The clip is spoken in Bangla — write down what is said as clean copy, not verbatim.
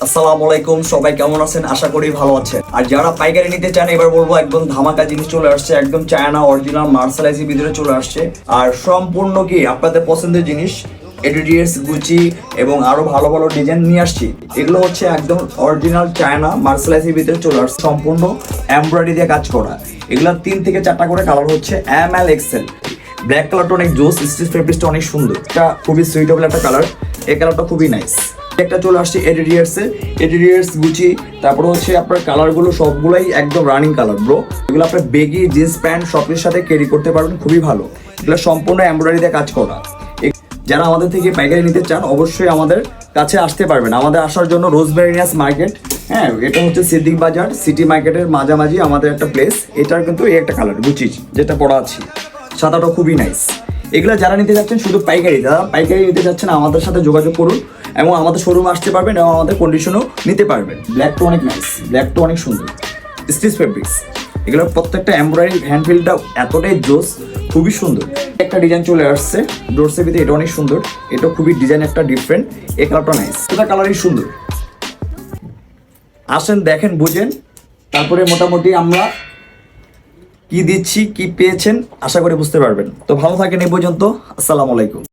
আসসালামু আলাইকুম, সবাই কেমন আছেন? আশা করি ভালো আছেন। আর যারা পাইকারি নিতে চান, এবার বলবো একদম ধামাকা জিনিস চলে আসছে, একদম চায়না অরিজিনাল মার্শালাইজের ভিতরে চলে আসছে। আর সম্পূর্ণ কি আপনাদের পছন্দের জিনিস, এডিডিএস, গুচি এবং আরো ভালো ভালো ডিজাইন নিয়ে আসছি। এগুলো হচ্ছে একদম অরিজিনাল চায়না মার্শালাইজের ভিতরে চলে আসছে, সম্পূর্ণ এমব্রয়ডারি দিয়ে কাজ করা। এগুলো 3 থেকে 4টা করে কালার হচ্ছে, ML XL। ব্ল্যাক কালারটা অনেক জোস, স্টিচ ফেব্রিক্সটা অনেক সুন্দর, এটা খুবই সুইটেবল একটা কালার। এই কালারটা খুবই নাইস। একটা চলে আসছে এডিডিএস গুচি। তারপরে হচ্ছে আপনার কালারগুলো সবগুলোই একদম রানিং কালার ব্রো। এগুলো আপনার বেগি জিন্স প্যান্ট সবকিছুর সাথে ক্যারি করতে পারবেন, খুবই ভালো। এগুলো সম্পূর্ণ এমব্রয়ডারি দিয়ে কাজ করা। যারা আমাদের থেকে পাইকারি নিতে চান অবশ্যই আমাদের কাছে আসতে পারবেন। আমাদের আসার জন্য রোজবেরিয়াস মার্কেট, হ্যাঁ, এটা হচ্ছে সিদ্দিক বাজার সিটি মার্কেটের মাঝামাঝি আমাদের একটা প্লেস। এটার কিন্তু এই একটা কালার গুচি যেটা পরা আছে, সাদাটা খুবই নাইস। এগুলো যারা নিতে যাচ্ছেন শুধু পাইকারি, যারা পাইকারি নিতে যাচ্ছেন আমাদের সাথে যোগাযোগ করুন এবং আমাদের শোরুমে আসতে পারবেন এবং আমাদের কন্ডিশনও নিতে পারবেন। ব্ল্যাকটা অনেক নাইস, ব্ল্যাকটা অনেক সুন্দর, স্টিচ ফেব্রিক্স। এগুলোর প্রত্যেকটা এমব্রয়ডারি হ্যান্ডফিলটা এতটাই জোস, খুবই সুন্দর। একটা ডিজাইন চলে আসছে ডোরসের ভিতরে, এটা অনেক সুন্দর, এটা খুবই ডিজাইন একটা ডিফারেন্ট। এই কালারটা নাইস, এটা কালারই সুন্দর। আসেন দেখেন বুঝেন, তারপরে মোটামুটি আমরা কি দিচ্ছি কি পেয়েছেন আশা করি বুঝতে পারবেন। তো ভালো থাকেন এই পর্যন্ত। আসসালামু আলাইকুম।